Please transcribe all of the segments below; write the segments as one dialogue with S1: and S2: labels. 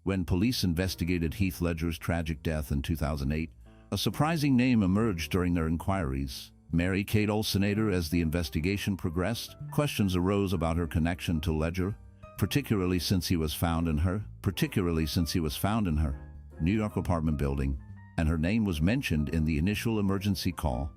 S1: When police investigated Heath Ledger's tragic death in 2008, a surprising name emerged during their inquiries. Mary-Kate Olsenator. As the investigation progressed, questions arose about her connection to Ledger, particularly since he was found in her New York apartment building, and her name was mentioned in the initial emergency call.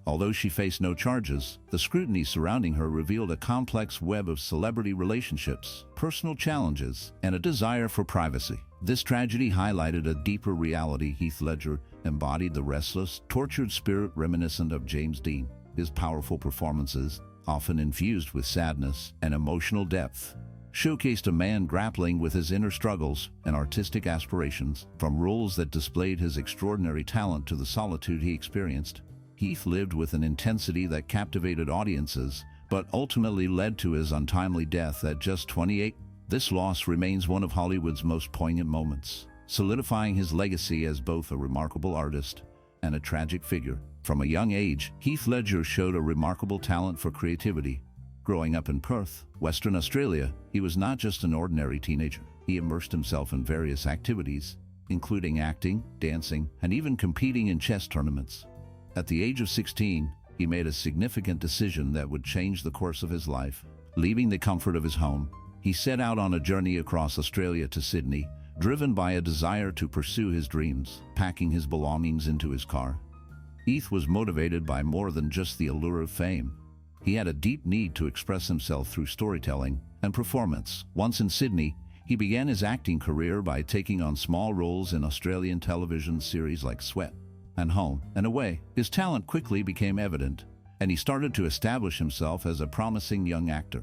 S1: Although she faced no charges, the scrutiny surrounding her revealed a complex web of celebrity relationships, personal challenges, and a desire for privacy. This tragedy highlighted a deeper reality. Heath Ledger embodied the restless, tortured spirit reminiscent of James Dean. His powerful performances, often infused with sadness and emotional depth, showcased a man grappling with his inner struggles and artistic aspirations. From roles that displayed his extraordinary talent to the solitude he experienced, Heath lived with an intensity that captivated audiences, but ultimately led to his untimely death at just 28. This loss remains one of Hollywood's most poignant moments, solidifying his legacy as both a remarkable artist and a tragic figure. From a young age, Heath Ledger showed a remarkable talent for creativity. Growing up in Perth, Western Australia, he was not just an ordinary teenager. He immersed himself in various activities, including acting, dancing, and even competing in chess tournaments. At the age of 16, he made a significant decision that would change the course of his life. Leaving the comfort of his home, he set out on a journey across Australia to Sydney, driven by a desire to pursue his dreams. Packing his belongings into his car, Heath was motivated by more than just the allure of fame. He had a deep need to express himself through storytelling and performance. Once in Sydney, he began his acting career by taking on small roles in Australian television series like Sweat and Home and Away. His talent quickly became evident, and he started to establish himself as a promising young actor.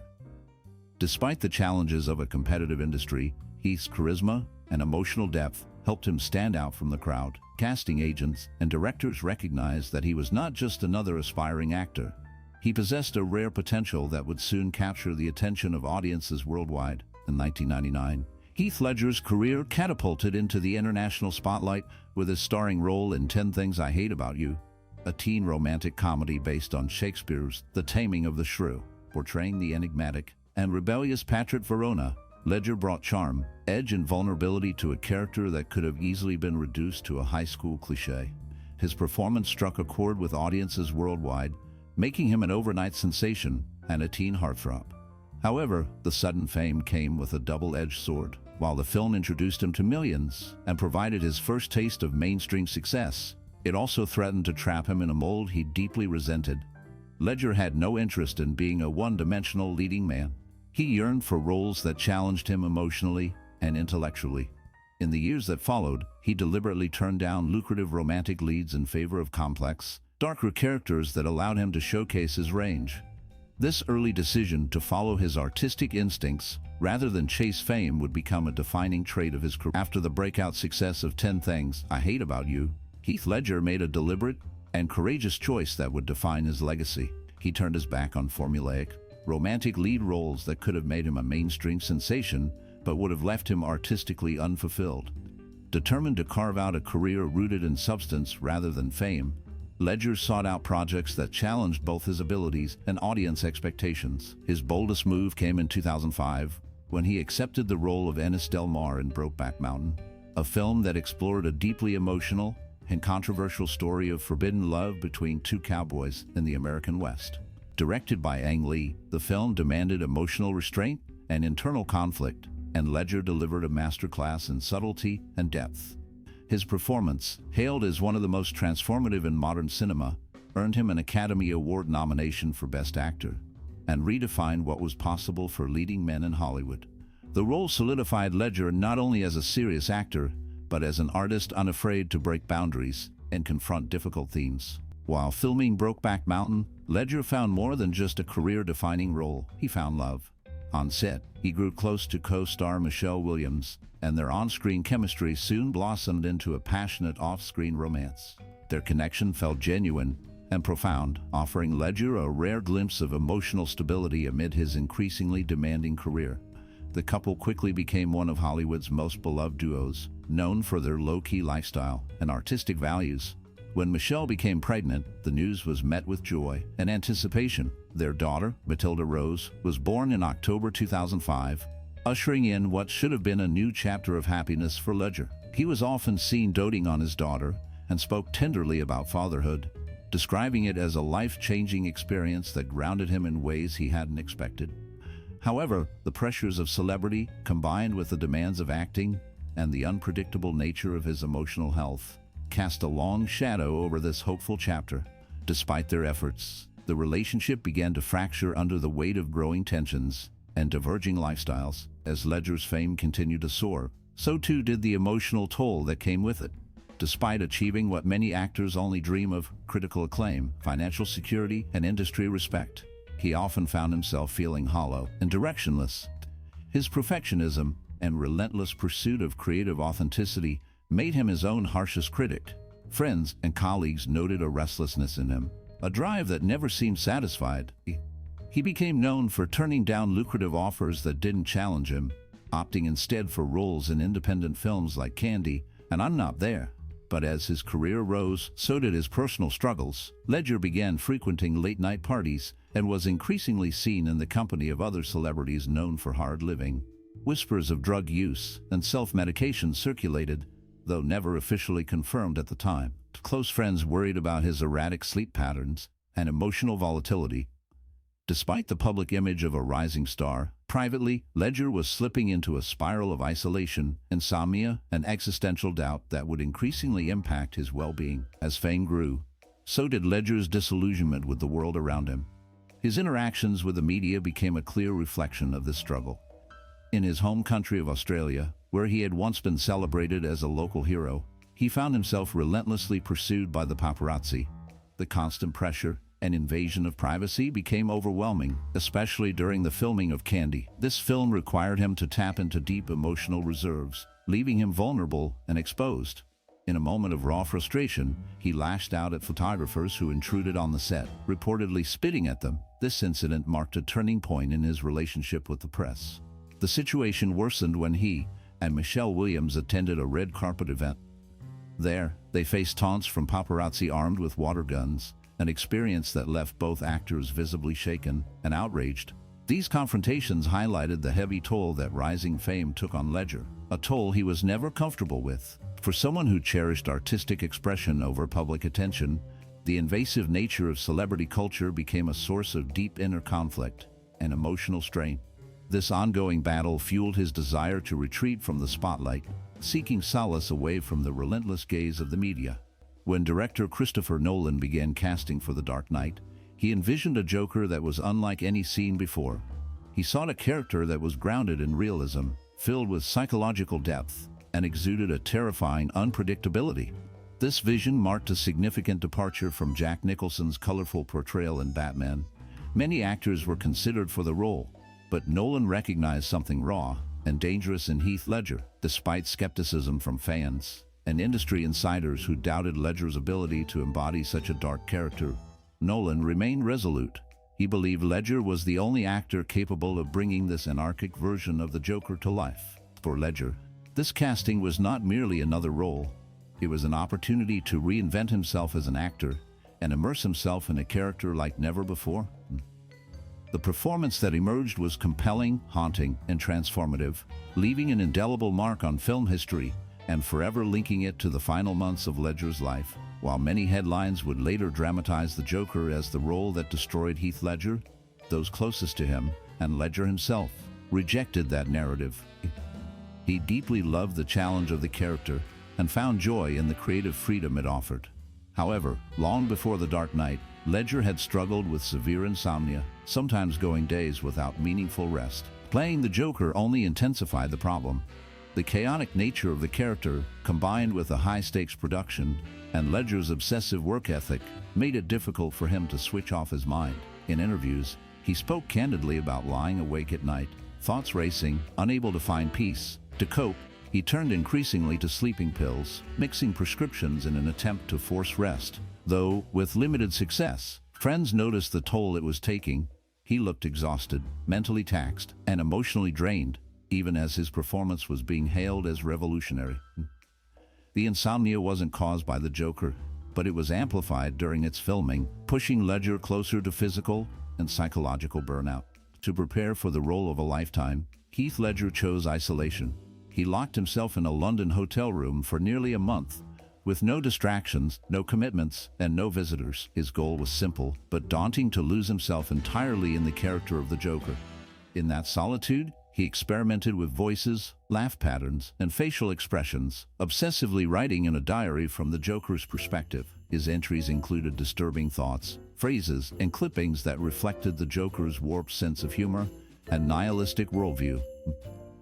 S1: Despite the challenges of a competitive industry, Heath's charisma and emotional depth helped him stand out from the crowd. Casting agents and directors recognized that he was not just another aspiring actor. He possessed a rare potential that would soon capture the attention of audiences worldwide. In 1999, Heath Ledger's career catapulted into the international spotlight with his starring role in 10 Things I Hate About You, a teen romantic comedy based on Shakespeare's The Taming of the Shrew. Portraying the enigmatic and rebellious Patrick Verona, Ledger brought charm, edge, and vulnerability to a character that could have easily been reduced to a high school cliché. His performance struck a chord with audiences worldwide, making him an overnight sensation and a teen heartthrob. However, the sudden fame came with a double-edged sword. While the film introduced him to millions and provided his first taste of mainstream success, it also threatened to trap him in a mold he deeply resented. Ledger had no interest in being a one-dimensional leading man. He yearned for roles that challenged him emotionally and intellectually. In the years that followed, he deliberately turned down lucrative romantic leads in favor of complex, darker characters that allowed him to showcase his range. This early decision to follow his artistic instincts rather than chase fame would become a defining trait of his career. After the breakout success of 10 Things I Hate About You, Heath Ledger made a deliberate and courageous choice that would define his legacy. He turned his back on formulaic, romantic lead roles that could have made him a mainstream sensation but would have left him artistically unfulfilled. Determined to carve out a career rooted in substance rather than fame, Ledger sought out projects that challenged both his abilities and audience expectations. His boldest move came in 2005, when he accepted the role of Ennis Del Mar in Brokeback Mountain, a film that explored a deeply emotional and controversial story of forbidden love between two cowboys in the American West. Directed by Ang Lee, the film demanded emotional restraint and internal conflict, and Ledger delivered a masterclass in subtlety and depth. His performance, hailed as one of the most transformative in modern cinema, earned him an Academy Award nomination for Best Actor, and redefined what was possible for leading men in Hollywood. The role solidified Ledger not only as a serious actor, but as an artist unafraid to break boundaries and confront difficult themes. While filming Brokeback Mountain, Ledger found more than just a career-defining role. He found love. On set, he grew close to co-star Michelle Williams, and their on-screen chemistry soon blossomed into a passionate off-screen romance. Their connection felt genuine and profound, offering Ledger a rare glimpse of emotional stability amid his increasingly demanding career. The couple quickly became one of Hollywood's most beloved duos, known for their low-key lifestyle and artistic values. When Michelle became pregnant, the news was met with joy and anticipation. Their daughter, Matilda Rose, was born in October 2005, ushering in what should have been a new chapter of happiness for Ledger. He was often seen doting on his daughter and spoke tenderly about fatherhood, describing it as a life-changing experience that grounded him in ways he hadn't expected. However, the pressures of celebrity, combined with the demands of acting and the unpredictable nature of his emotional health, cast a long shadow over this hopeful chapter. Despite their efforts, the relationship began to fracture under the weight of growing tensions and diverging lifestyles. As Ledger's fame continued to soar, so too did the emotional toll that came with it. Despite achieving what many actors only dream of, critical acclaim, financial security, and industry respect, he often found himself feeling hollow and directionless. His perfectionism and relentless pursuit of creative authenticity made him his own harshest critic. Friends and colleagues noted a restlessness in him, a drive that never seemed satisfied. He became known for turning down lucrative offers that didn't challenge him, opting instead for roles in independent films like Candy and I'm Not There. But as his career rose, so did his personal struggles. Ledger began frequenting late-night parties and was increasingly seen in the company of other celebrities known for hard living. Whispers of drug use and self-medication circulated, though never officially confirmed at the time. Close friends worried about his erratic sleep patterns and emotional volatility. Despite the public image of a rising star, privately, Ledger was slipping into a spiral of isolation, insomnia, and existential doubt that would increasingly impact his well-being. As fame grew, so did Ledger's disillusionment with the world around him. His interactions with the media became a clear reflection of this struggle. In his home country of Australia, where he had once been celebrated as a local hero, he found himself relentlessly pursued by the paparazzi. The constant pressure and invasion of privacy became overwhelming, especially during the filming of Candy. This film required him to tap into deep emotional reserves, leaving him vulnerable and exposed. In a moment of raw frustration, he lashed out at photographers who intruded on the set, reportedly spitting at them. This incident marked a turning point in his relationship with the press. The situation worsened when he and Michelle Williams attended a red carpet event. There, they faced taunts from paparazzi armed with water guns, an experience that left both actors visibly shaken and outraged. These confrontations highlighted the heavy toll that rising fame took on Ledger, a toll he was never comfortable with. For someone who cherished artistic expression over public attention, the invasive nature of celebrity culture became a source of deep inner conflict and emotional strain. This ongoing battle fueled his desire to retreat from the spotlight, seeking solace away from the relentless gaze of the media. When director Christopher Nolan began casting for The Dark Knight, he envisioned a Joker that was unlike any seen before. He sought a character that was grounded in realism, filled with psychological depth, and exuded a terrifying unpredictability. This vision marked a significant departure from Jack Nicholson's colorful portrayal in Batman. Many actors were considered for the role, but Nolan recognized something raw and dangerous in Heath Ledger. Despite skepticism from fans and industry insiders who doubted Ledger's ability to embody such a dark character, Nolan remained resolute. He believed Ledger was the only actor capable of bringing this anarchic version of the Joker to life. For Ledger, this casting was not merely another role. It was an opportunity to reinvent himself as an actor and immerse himself in a character like never before. The performance that emerged was compelling, haunting, and transformative, leaving an indelible mark on film history and forever linking it to the final months of Ledger's life. While many headlines would later dramatize the Joker as the role that destroyed Heath Ledger, those closest to him, and Ledger himself, rejected that narrative. He deeply loved the challenge of the character and found joy in the creative freedom it offered. However, long before The Dark Knight, Ledger had struggled with severe insomnia, sometimes going days without meaningful rest. Playing the Joker only intensified the problem. The chaotic nature of the character, combined with a high-stakes production and Ledger's obsessive work ethic, made it difficult for him to switch off his mind. In interviews, he spoke candidly about lying awake at night, thoughts racing, unable to find peace. To cope, he turned increasingly to sleeping pills, mixing prescriptions in an attempt to force rest. Though with limited success, friends noticed the toll it was taking. He looked exhausted, mentally taxed, and emotionally drained, even as his performance was being hailed as revolutionary. The insomnia wasn't caused by the Joker, but it was amplified during its filming, pushing Ledger closer to physical and psychological burnout. To prepare for the role of a lifetime, Heath Ledger chose isolation. He locked himself in a London hotel room for nearly a month, with no distractions, no commitments, and no visitors. His goal was simple, but daunting: to lose himself entirely in the character of the Joker. In that solitude, he experimented with voices, laugh patterns, and facial expressions, obsessively writing in a diary from the Joker's perspective. His entries included disturbing thoughts, phrases, and clippings that reflected the Joker's warped sense of humor and nihilistic worldview.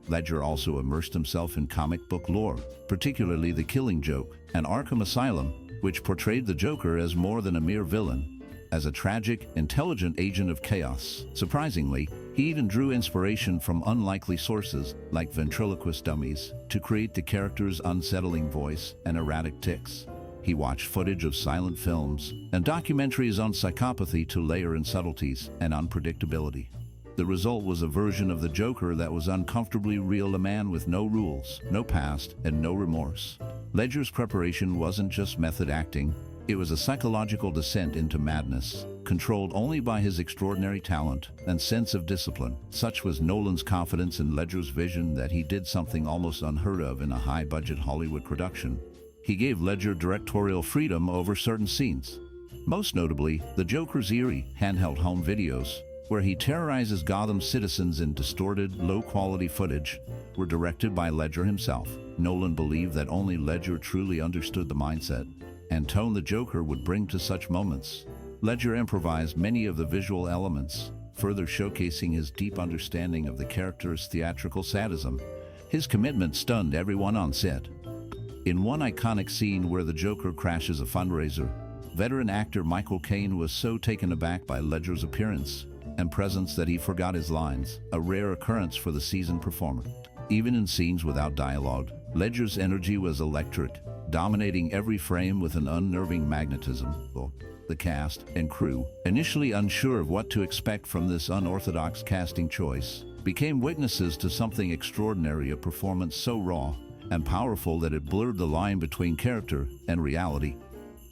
S1: Ledger also immersed himself in comic book lore, particularly The Killing Joke and Arkham Asylum, which portrayed the Joker as more than a mere villain, as a tragic, intelligent agent of chaos. Surprisingly, he even drew inspiration from unlikely sources, like ventriloquist dummies, to create the character's unsettling voice and erratic tics. He watched footage of silent films and documentaries on psychopathy to layer in subtleties and unpredictability. The result was a version of the Joker that was uncomfortably real, a man with no rules, no past, and no remorse. Ledger's preparation wasn't just method acting, it was a psychological descent into madness, controlled only by his extraordinary talent and sense of discipline. Such was Nolan's confidence in Ledger's vision that he did something almost unheard of in a high-budget Hollywood production. He gave Ledger directorial freedom over certain scenes. Most notably, the Joker's eerie, handheld home videos, where he terrorizes Gotham's citizens in distorted, low-quality footage, were directed by Ledger himself. Nolan believed that only Ledger truly understood the mindset and tone the Joker would bring to such moments. Ledger improvised many of the visual elements, further showcasing his deep understanding of the character's theatrical sadism. His commitment stunned everyone on set. In one iconic scene where the Joker crashes a fundraiser, veteran actor Michael Caine was so taken aback by Ledger's appearance and presence that he forgot his lines, a rare occurrence for the seasoned performer. Even in scenes without dialogue, Ledger's energy was electric, dominating every frame with an unnerving magnetism. The cast and crew, initially unsure of what to expect from this unorthodox casting choice, became witnesses to something extraordinary, a performance so raw and powerful that it blurred the line between character and reality.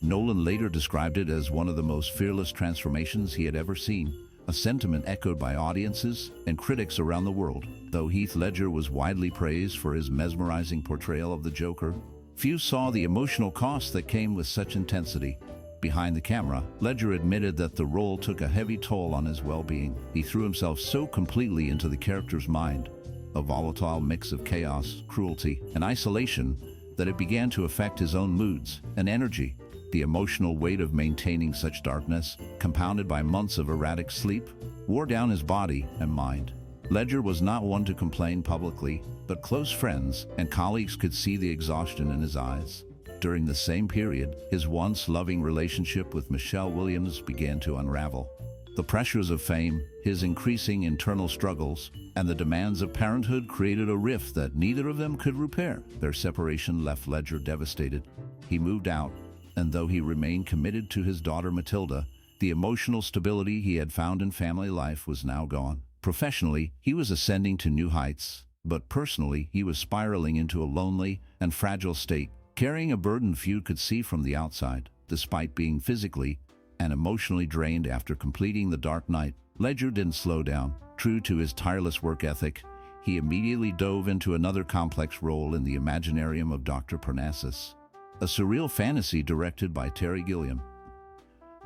S1: Nolan later described it as one of the most fearless transformations he had ever seen, a sentiment echoed by audiences and critics around the world. Though Heath Ledger was widely praised for his mesmerizing portrayal of the Joker, few saw the emotional cost that came with such intensity. Behind the camera, Ledger admitted that the role took a heavy toll on his well-being. He threw himself so completely into the character's mind, a volatile mix of chaos, cruelty, and isolation, that it began to affect his own moods and energy. The emotional weight of maintaining such darkness, compounded by months of erratic sleep, wore down his body and mind. Ledger was not one to complain publicly, but close friends and colleagues could see the exhaustion in his eyes. During the same period, his once loving relationship with Michelle Williams began to unravel. The pressures of fame, his increasing internal struggles, and the demands of parenthood created a rift that neither of them could repair. Their separation left Ledger devastated. He moved out, and though he remained committed to his daughter Matilda, the emotional stability he had found in family life was now gone. Professionally, he was ascending to new heights, but personally, he was spiraling into a lonely and fragile state, carrying a burden few could see from the outside. Despite being physically and emotionally drained after completing The Dark Knight, Ledger didn't slow down. True to his tireless work ethic, he immediately dove into another complex role in the Imaginarium of Dr. Parnassus, a surreal fantasy directed by Terry Gilliam.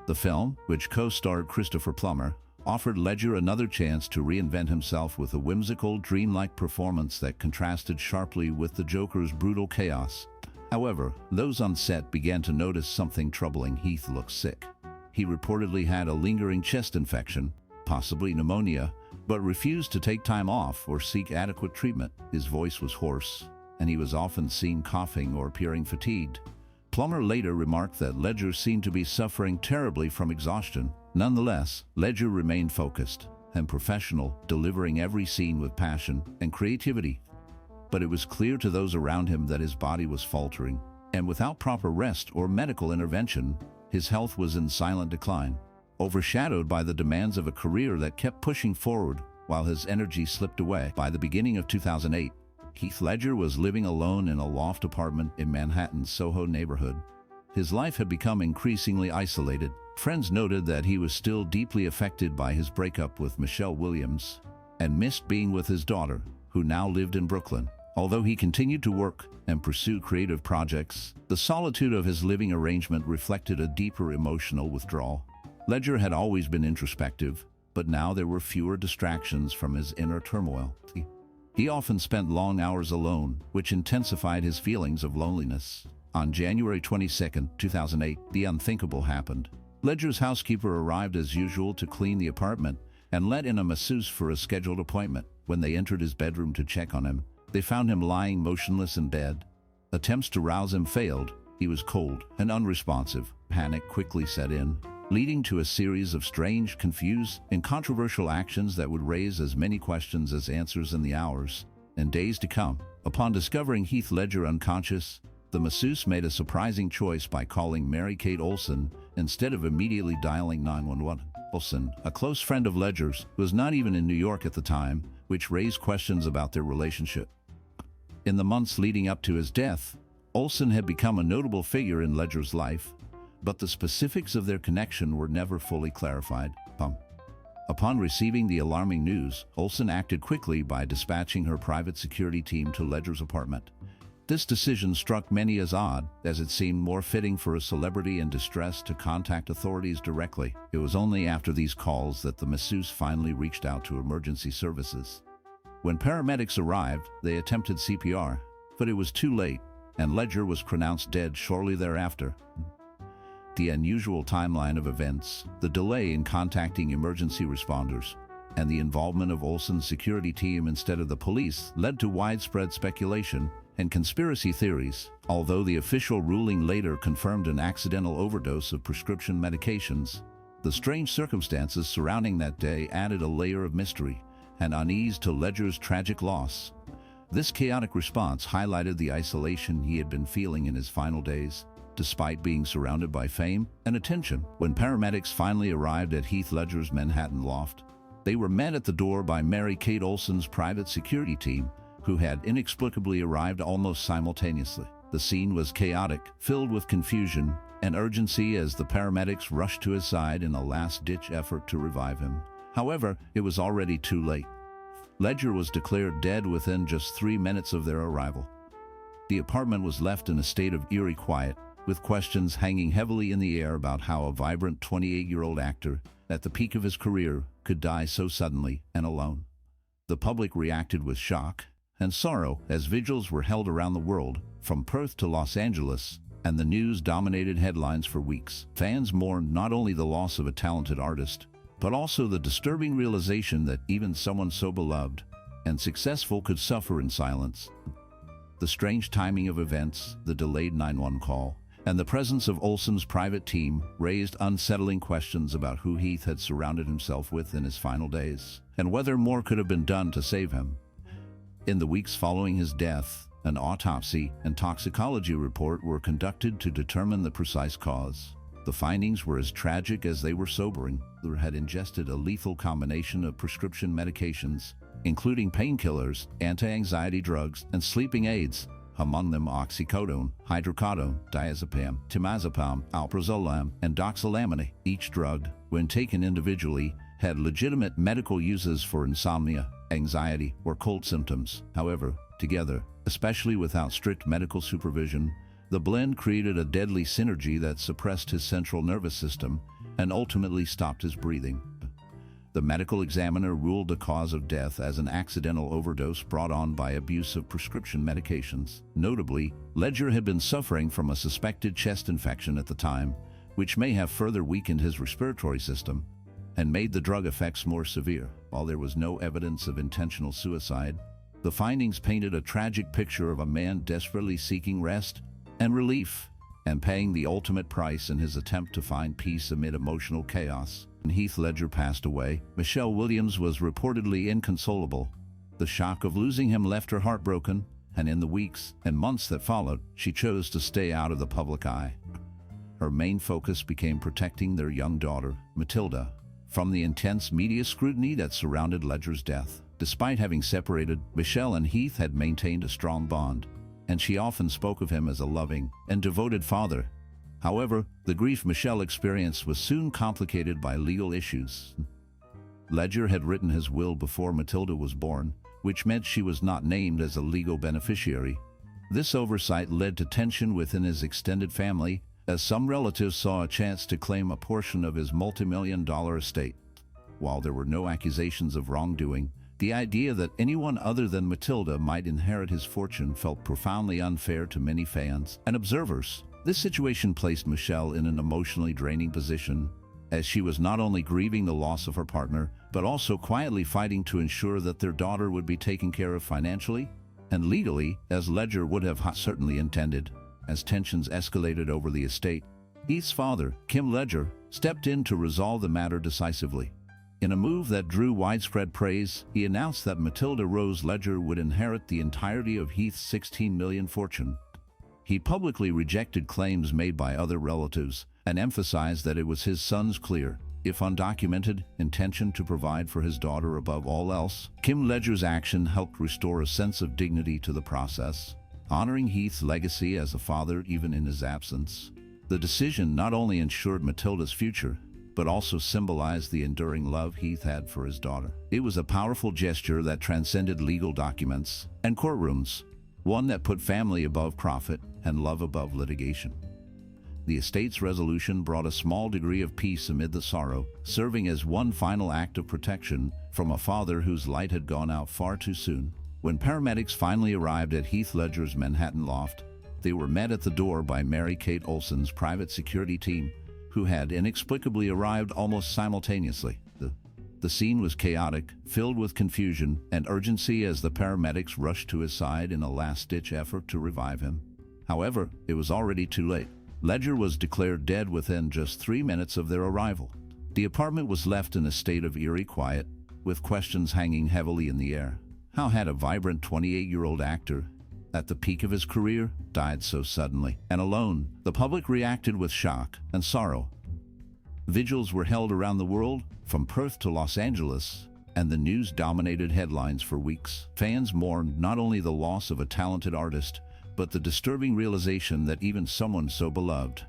S1: The film, which co-starred Christopher Plummer, offered Ledger another chance to reinvent himself with a whimsical, dreamlike performance that contrasted sharply with the Joker's brutal chaos. However, those on set began to notice something troubling. Heath looked sick. He reportedly had a lingering chest infection, possibly pneumonia, but refused to take time off or seek adequate treatment. His voice was hoarse, and he was often seen coughing or appearing fatigued. Plummer later remarked that Ledger seemed to be suffering terribly from exhaustion. Nonetheless, Ledger remained focused and professional, delivering every scene with passion and creativity. But it was clear to those around him that his body was faltering, and without proper rest or medical intervention, his health was in silent decline, overshadowed by the demands of a career that kept pushing forward while his energy slipped away. By the beginning of 2008, Heath Ledger was living alone in a loft apartment in Manhattan's Soho neighborhood. His life had become increasingly isolated. Friends noted that he was still deeply affected by his breakup with Michelle Williams and missed being with his daughter, who now lived in Brooklyn. Although he continued to work and pursue creative projects, the solitude of his living arrangement reflected a deeper emotional withdrawal. Ledger had always been introspective, but now there were fewer distractions from his inner turmoil. He often spent long hours alone, which intensified his feelings of loneliness. On January 22, 2008, the unthinkable happened. Ledger's housekeeper arrived as usual to clean the apartment and let in a masseuse for a scheduled appointment. When they entered his bedroom to check on him, they found him lying motionless in bed. Attempts to rouse him failed. He was cold and unresponsive. Panic quickly set in, leading to a series of strange, confused, and controversial actions that would raise as many questions as answers in the hours and days to come. Upon discovering Heath Ledger unconscious, the masseuse made a surprising choice by calling Mary Kate Olsen instead of immediately dialing 911. Olsen, a close friend of Ledger's, was not even in New York at the time, which raised questions about their relationship. In the months leading up to his death, Olsen had become a notable figure in Ledger's life, but the specifics of their connection were never fully clarified. Upon receiving the alarming news, Olsen acted quickly by dispatching her private security team to Ledger's apartment. This decision struck many as odd, as it seemed more fitting for a celebrity in distress to contact authorities directly. It was only after these calls that the masseuse finally reached out to emergency services. When paramedics arrived, they attempted CPR, but it was too late, and Ledger was pronounced dead shortly thereafter. The unusual timeline of events, the delay in contacting emergency responders, and the involvement of Olsen's security team instead of the police led to widespread speculation and conspiracy theories. Although the official ruling later confirmed an accidental overdose of prescription medications, the strange circumstances surrounding that day added a layer of mystery and unease to Ledger's tragic loss. This chaotic response highlighted the isolation he had been feeling in his final days, despite being surrounded by fame and attention. When paramedics finally arrived at Heath Ledger's Manhattan loft, they were met at the door by Mary Kate Olsen's private security team, who had inexplicably arrived almost simultaneously. The scene was chaotic, filled with confusion and urgency as the paramedics rushed to his side in a last-ditch effort to revive him. However, it was already too late. Ledger was declared dead within just 3 minutes of their arrival. The apartment was left in a state of eerie quiet, with questions hanging heavily in the air about how a vibrant 28-year-old actor, at the peak of his career, could die so suddenly and alone. The public reacted with shock and sorrow as vigils were held around the world, from Perth to Los Angeles, and the news dominated headlines for weeks. Fans mourned not only the loss of a talented artist, but also the disturbing realization that even someone so beloved and successful could suffer in silence. The strange timing of events, the delayed 911 call, and the presence of Olsen's private team raised unsettling questions about who Heath had surrounded himself with in his final days, and whether more could have been done to save him. In the weeks following his death, an autopsy and toxicology report were conducted to determine the precise cause. The findings were as tragic as they were sobering. He had ingested a lethal combination of prescription medications, including painkillers, anti-anxiety drugs, and sleeping aids, among them oxycodone, hydrocodone, diazepam, temazepam, alprazolam, and doxylamine. Each drug, when taken individually, had legitimate medical uses for insomnia, anxiety, or cold symptoms. However, together, especially without strict medical supervision, the blend created a deadly synergy that suppressed his central nervous system and ultimately stopped his breathing. The medical examiner ruled the cause of death as an accidental overdose brought on by abuse of prescription medications. Notably, Ledger had been suffering from a suspected chest infection at the time, which may have further weakened his respiratory system and made the drug effects more severe. While there was no evidence of intentional suicide, the findings painted a tragic picture of a man desperately seeking rest and relief, and paying the ultimate price in his attempt to find peace amid emotional chaos. When Heath Ledger passed away, Michelle Williams was reportedly inconsolable. The shock of losing him left her heartbroken, and in the weeks and months that followed, she chose to stay out of the public eye. Her main focus became protecting their young daughter, Matilda, from the intense media scrutiny that surrounded Ledger's death. Despite having separated, Michelle and Heath had maintained a strong bond, and she often spoke of him as a loving and devoted father. However, the grief Michelle experienced was soon complicated by legal issues. Ledger had written his will before Matilda was born, which meant she was not named as a legal beneficiary. This oversight led to tension within his extended family, as some relatives saw a chance to claim a portion of his multi-million-dollar estate. While there were no accusations of wrongdoing, the idea that anyone other than Matilda might inherit his fortune felt profoundly unfair to many fans and observers. This situation placed Michelle in an emotionally draining position, as she was not only grieving the loss of her partner, but also quietly fighting to ensure that their daughter would be taken care of financially and legally, as Ledger would have certainly intended. As tensions escalated over the estate, Heath's father, Kim Ledger, stepped in to resolve the matter decisively. In a move that drew widespread praise, he announced that Matilda Rose Ledger would inherit the entirety of Heath's $16 million fortune. He publicly rejected claims made by other relatives and emphasized that it was his son's clear, if undocumented, intention to provide for his daughter above all else. Kim Ledger's action helped restore a sense of dignity to the process, honoring Heath's legacy as a father even in his absence. The decision not only ensured Matilda's future, but also symbolized the enduring love Heath had for his daughter. It was a powerful gesture that transcended legal documents and courtrooms, one that put family above profit and love above litigation. The estate's resolution brought a small degree of peace amid the sorrow, serving as one final act of protection from a father whose light had gone out far too soon. When paramedics finally arrived at Heath Ledger's Manhattan loft, they were met at the door by Mary Kate Olsen's private security team, who had inexplicably arrived almost simultaneously. The scene was chaotic, filled with confusion and urgency as the paramedics rushed to his side in a last-ditch effort to revive him. However, it was already too late. Ledger was declared dead within just 3 minutes of their arrival. The apartment was left in a state of eerie quiet, with questions hanging heavily in the air. How had a vibrant 28-year-old actor, at the peak of his career, died so suddenly and alone? The public reacted with shock and sorrow. Vigils were held around the world, from Perth to Los Angeles, and the news dominated headlines for weeks. Fans mourned not only the loss of a talented artist, but the disturbing realization that even someone so beloved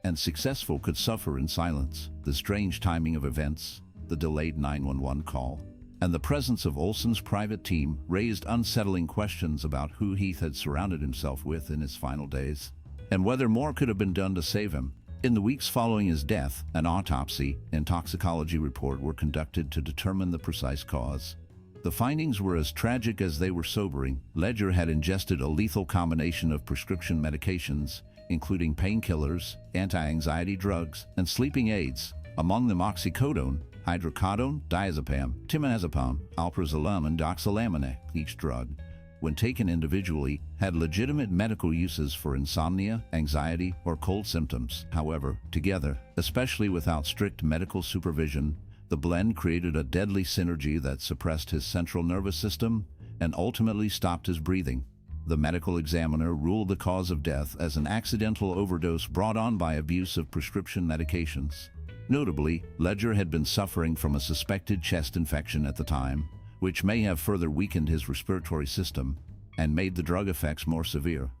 S1: and successful could suffer in silence. The strange timing of events, the delayed 911 call, and the presence of Olsen's private team raised unsettling questions about who Heath had surrounded himself with in his final days, and whether more could have been done to save him. In the weeks following his death, an autopsy and toxicology report were conducted to determine the precise cause. The findings were as tragic as they were sobering. Ledger had ingested a lethal combination of prescription medications, including painkillers, anti-anxiety drugs, and sleeping aids, among them oxycodone, hydrocodone, diazepam, timolazepam, alprazolam, and doxylamine. Each drug, when taken individually, had legitimate medical uses for insomnia, anxiety, or cold symptoms. However, together, especially without strict medical supervision, the blend created a deadly synergy that suppressed his central nervous system and ultimately stopped his breathing. The medical examiner ruled the cause of death as an accidental overdose brought on by abuse of prescription medications. Notably, Ledger had been suffering from a suspected chest infection at the time, which may have further weakened his respiratory system and made the drug effects more severe.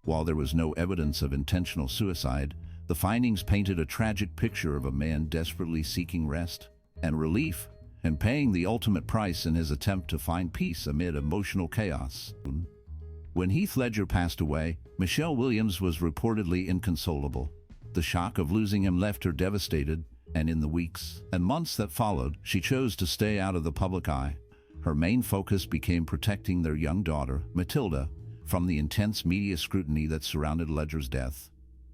S1: While there was no evidence of intentional suicide, the findings painted a tragic picture of a man desperately seeking rest and relief, and paying the ultimate price in his attempt to find peace amid emotional chaos. When Heath Ledger passed away, Michelle Williams was reportedly inconsolable. The shock of losing him left her devastated, and in the weeks and months that followed, she chose to stay out of the public eye. Her main focus became protecting their young daughter, Matilda, from the intense media scrutiny that surrounded Ledger's death.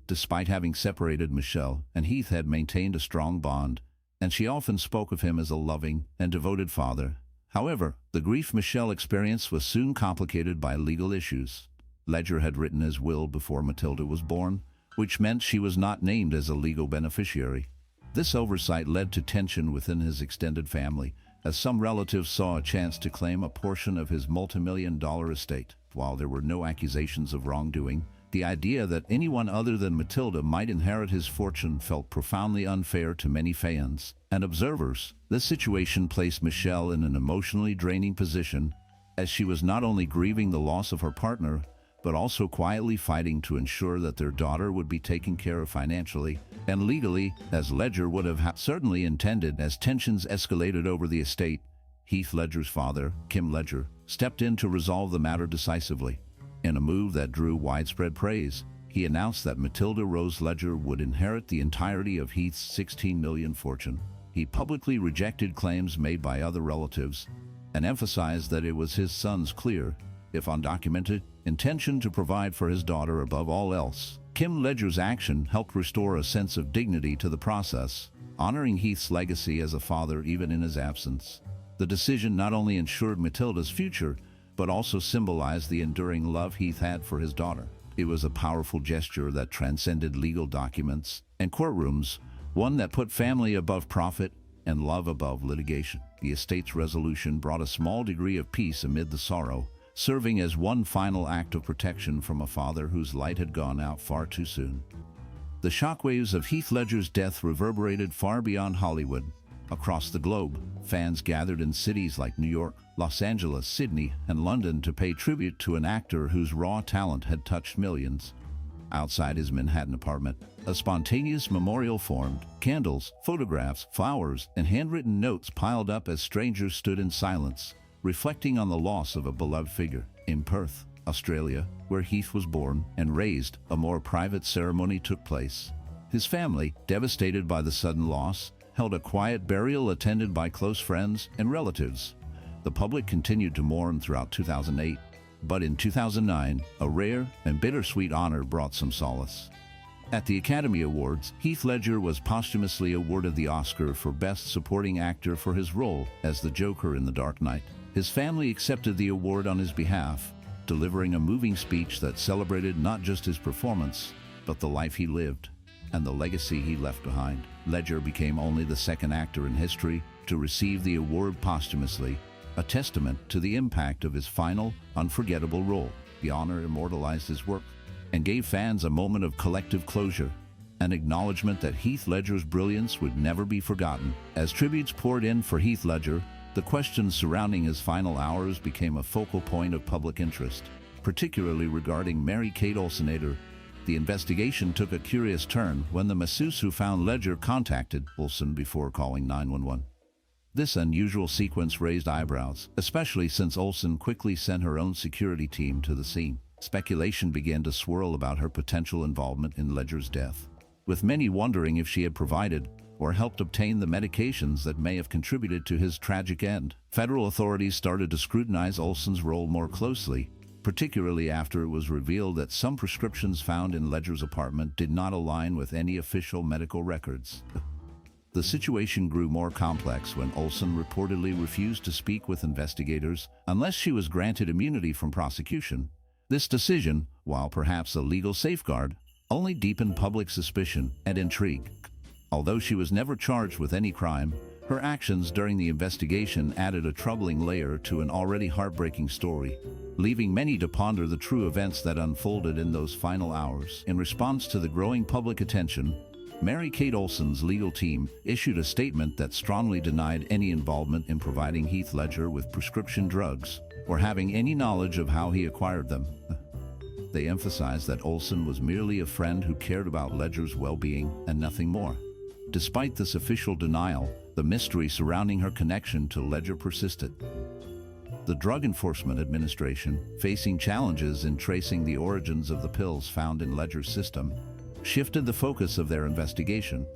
S1: Despite having separated, Michelle and Heath had maintained a strong bond, and she often spoke of him as a loving and devoted father. However, the grief Michelle experienced was soon complicated by legal issues. Ledger had written his will before Matilda was born, which meant she was not named as a legal beneficiary. This oversight led to tension within his extended family, as some relatives saw a chance to claim a portion of his multi-million-dollar estate. While there were no accusations of wrongdoing, the idea that anyone other than Matilda might inherit his fortune felt profoundly unfair to many fans and observers. This situation placed Michelle in an emotionally draining position, as she was not only grieving the loss of her partner, but also quietly fighting to ensure that their daughter would be taken care of financially and legally, as Ledger would have certainly intended. As tensions escalated over the estate, Heath Ledger's father, Kim Ledger, stepped in to resolve the matter decisively. In a move that drew widespread praise, he announced that Matilda Rose Ledger would inherit the entirety of Heath's $16 million fortune. He publicly rejected claims made by other relatives and emphasized that it was his son's clear, if undocumented, intention to provide for his daughter above all else. Kim Ledger's action helped restore a sense of dignity to the process, honoring Heath's legacy as a father even in his absence. The decision not only ensured Matilda's future, but also symbolized the enduring love Heath had for his daughter. It was a powerful gesture that transcended legal documents and courtrooms, one that put family above profit and love above litigation. The estate's resolution brought a small degree of peace amid the sorrow, serving as one final act of protection from a father whose light had gone out far too soon. The shockwaves of Heath Ledger's death reverberated far beyond Hollywood. Across the globe, fans gathered in cities like New York, Los Angeles, Sydney, and London to pay tribute to an actor whose raw talent had touched millions. Outside his Manhattan apartment, a spontaneous memorial formed. Candles, photographs, flowers, and handwritten notes piled up as strangers stood in silence, reflecting on the loss of a beloved figure. In Perth, Australia, where Heath was born and raised, a more private ceremony took place. His family, devastated by the sudden loss, held a quiet burial attended by close friends and relatives. The public continued to mourn throughout 2008, but in 2009, a rare and bittersweet honor brought some solace. At the Academy Awards, Heath Ledger was posthumously awarded the Oscar for Best Supporting Actor for his role as the Joker in The Dark Knight. His family accepted the award on his behalf, delivering a moving speech that celebrated not just his performance, but the life he lived and the legacy he left behind. Ledger became only the second actor in history to receive the award posthumously, a testament to the impact of his final, unforgettable role. The honor immortalized his work and gave fans a moment of collective closure, an acknowledgement that Heath Ledger's brilliance would never be forgotten. As tributes poured in for Heath Ledger, the questions surrounding his final hours became a focal point of public interest, particularly regarding Mary-Kate Olsen. The investigation took a curious turn when the masseuse who found Ledger contacted Olsen before calling 911. This unusual sequence raised eyebrows, especially since Olsen quickly sent her own security team to the scene. Speculation began to swirl about her potential involvement in Ledger's death, with many wondering if she had provided or helped obtain the medications that may have contributed to his tragic end. Federal authorities started to scrutinize Olsen's role more closely, particularly after it was revealed that some prescriptions found in Ledger's apartment did not align with any official medical records. The situation grew more complex when Olsen reportedly refused to speak with investigators unless she was granted immunity from prosecution. This decision, while perhaps a legal safeguard, only deepened public suspicion and intrigue. Although she was never charged with any crime, her actions during the investigation added a troubling layer to an already heartbreaking story, leaving many to ponder the true events that unfolded in those final hours. In response to the growing public attention, Mary-Kate Olsen's legal team issued a statement that strongly denied any involvement in providing Heath Ledger with prescription drugs or having any knowledge of how he acquired them. They emphasized that Olsen was merely a friend who cared about Ledger's well-being and nothing more. Despite this official denial, the mystery surrounding her connection to Ledger persisted. The Drug Enforcement Administration, facing challenges in tracing the origins of the pills found in Ledger's system, shifted the focus of their investigation.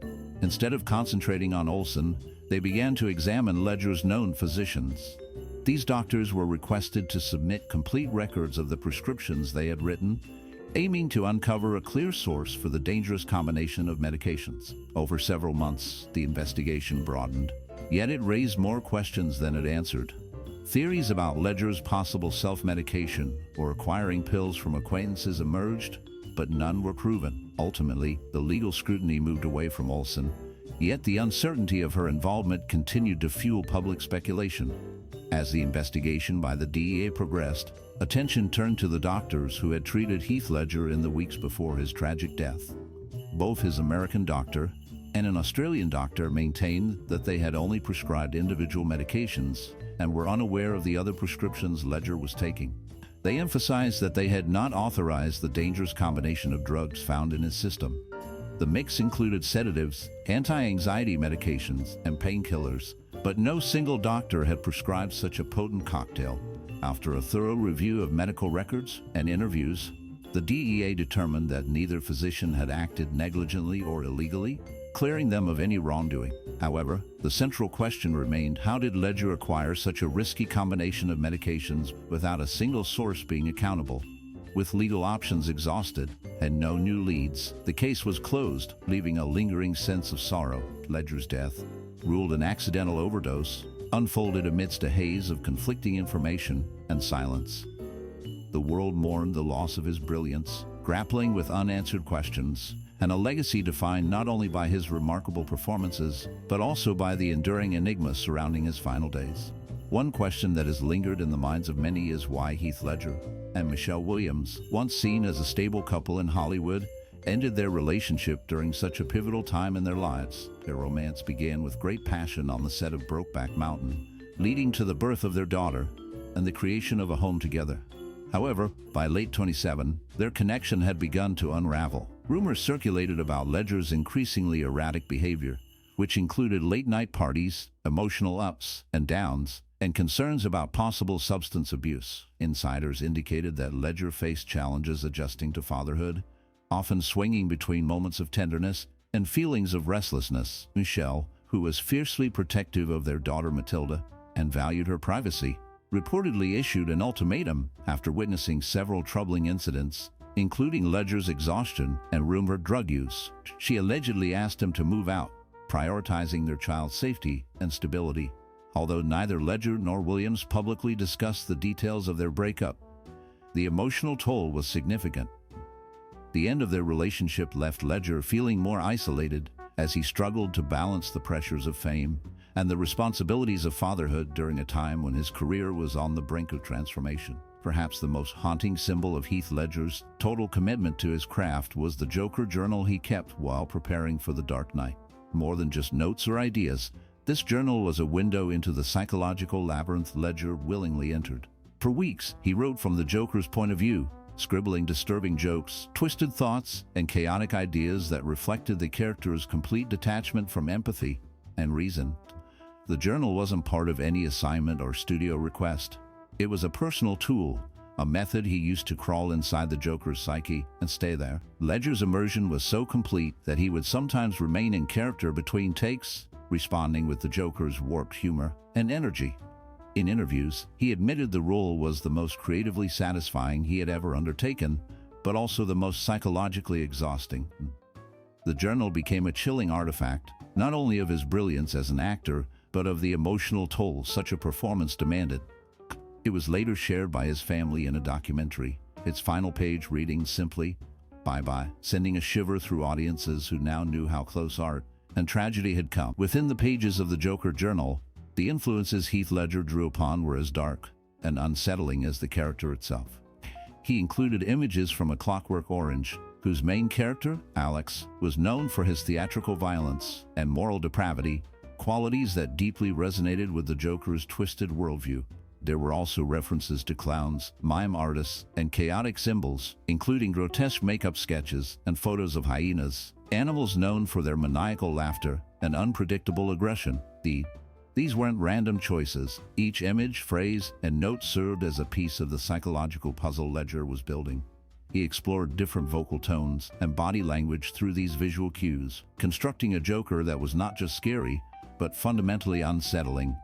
S1: Instead of concentrating on Olsen, they began to examine Ledger's known physicians. These doctors were requested to submit complete records of the prescriptions they had written, aiming to uncover a clear source for the dangerous combination of medications. Over several months, the investigation broadened, yet it raised more questions than it answered. Theories about Ledger's possible self-medication or acquiring pills from acquaintances emerged, but none were proven. Ultimately, the legal scrutiny moved away from Olsen, yet the uncertainty of her involvement continued to fuel public speculation. As the investigation by the DEA progressed, attention turned to the doctors who had treated Heath Ledger in the weeks before his tragic death. Both his American doctor and an Australian doctor maintained that they had only prescribed individual medications and were unaware of the other prescriptions Ledger was taking. They emphasized that they had not authorized the dangerous combination of drugs found in his system. The mix included sedatives, anti-anxiety medications, and painkillers, but no single doctor had prescribed such a potent cocktail. After a thorough review of medical records and interviews, the DEA determined that neither physician had acted negligently or illegally, clearing them of any wrongdoing. However, the central question remained: how did Ledger acquire such a risky combination of medications without a single source being accountable? With legal options exhausted and no new leads, the case was closed, leaving a lingering sense of sorrow. Ledger's death, ruled an accidental overdose, unfolded amidst a haze of conflicting information and silence. The world mourned the loss of his brilliance, grappling with unanswered questions, and a legacy defined not only by his remarkable performances, but also by the enduring enigma surrounding his final days. One question that has lingered in the minds of many is why Heath Ledger and Michelle Williams, once seen as a stable couple in Hollywood, ended their relationship during such a pivotal time in their lives. Their romance began with great passion on the set of Brokeback Mountain, leading to the birth of their daughter and the creation of a home together. However, by late 27, their connection had begun to unravel. Rumors circulated about Ledger's increasingly erratic behavior, which included late-night parties, emotional ups and downs, and concerns about possible substance abuse. Insiders indicated that Ledger faced challenges adjusting to fatherhood, often swinging between moments of tenderness and feelings of restlessness. Michelle, who was fiercely protective of their daughter Matilda and valued her privacy, reportedly issued an ultimatum after witnessing several troubling incidents, including Ledger's exhaustion and rumored drug use. She allegedly asked him to move out, prioritizing their child's safety and stability. Although neither Ledger nor Williams publicly discussed the details of their breakup, the emotional toll was significant. The end of their relationship left Ledger feeling more isolated as he struggled to balance the pressures of fame and the responsibilities of fatherhood during a time when his career was on the brink of transformation. Perhaps the most haunting symbol of Heath Ledger's total commitment to his craft was the Joker journal he kept while preparing for The Dark Knight. More than just notes or ideas, this journal was a window into the psychological labyrinth Ledger willingly entered. For weeks, he wrote from the Joker's point of view, scribbling disturbing jokes, twisted thoughts, and chaotic ideas that reflected the character's complete detachment from empathy and reason. The journal wasn't part of any assignment or studio request. It was a personal tool, a method he used to crawl inside the Joker's psyche and stay there. Ledger's immersion was so complete that he would sometimes remain in character between takes, responding with the Joker's warped humor and energy. In interviews, he admitted the role was the most creatively satisfying he had ever undertaken, but also the most psychologically exhausting. The journal became a chilling artifact, not only of his brilliance as an actor, but of the emotional toll such a performance demanded. It was later shared by his family in a documentary, its final page reading simply, "Bye-bye," sending a shiver through audiences who now knew how close art and tragedy had come. Within the pages of the Joker journal, the influences Heath Ledger drew upon were as dark and unsettling as the character itself. He included images from A Clockwork Orange, whose main character, Alex, was known for his theatrical violence and moral depravity, qualities that deeply resonated with the Joker's twisted worldview. There were also references to clowns, mime artists, and chaotic symbols, including grotesque makeup sketches and photos of hyenas, animals known for their maniacal laughter and unpredictable aggression. These weren't random choices. Each image, phrase, and note served as a piece of the psychological puzzle Ledger was building. He explored different vocal tones and body language through these visual cues, constructing a Joker that was not just scary, but fundamentally unsettling.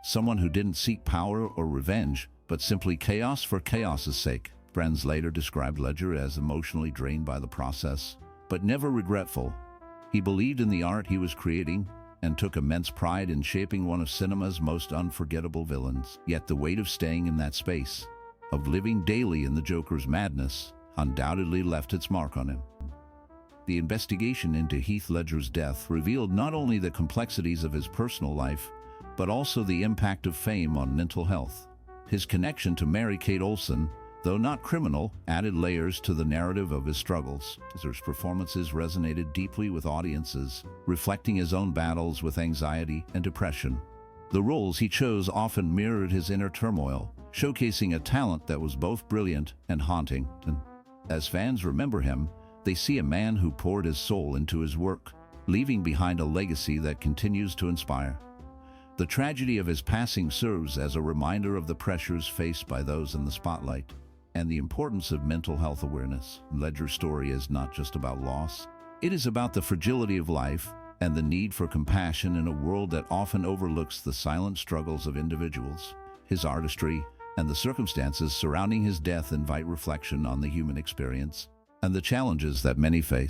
S1: Someone who didn't seek power or revenge, but simply chaos for chaos's sake. Friends later described Ledger as emotionally drained by the process, but never regretful. He believed in the art he was creating and took immense pride in shaping one of cinema's most unforgettable villains. Yet the weight of staying in that space, of living daily in the Joker's madness, undoubtedly left its mark on him. The investigation into Heath Ledger's death revealed not only the complexities of his personal life, but also the impact of fame on mental health. His connection to Mary-Kate Olsen, though not criminal, added layers to the narrative of his struggles. His performances resonated deeply with audiences, reflecting his own battles with anxiety and depression. The roles he chose often mirrored his inner turmoil, showcasing a talent that was both brilliant and haunting. And as fans remember him, they see a man who poured his soul into his work, leaving behind a legacy that continues to inspire. The tragedy of his passing serves as a reminder of the pressures faced by those in the spotlight and the importance of mental health awareness. Ledger's story is not just about loss. It is about the fragility of life and the need for compassion in a world that often overlooks the silent struggles of individuals. His artistry and the circumstances surrounding his death invite reflection on the human experience and the challenges that many face.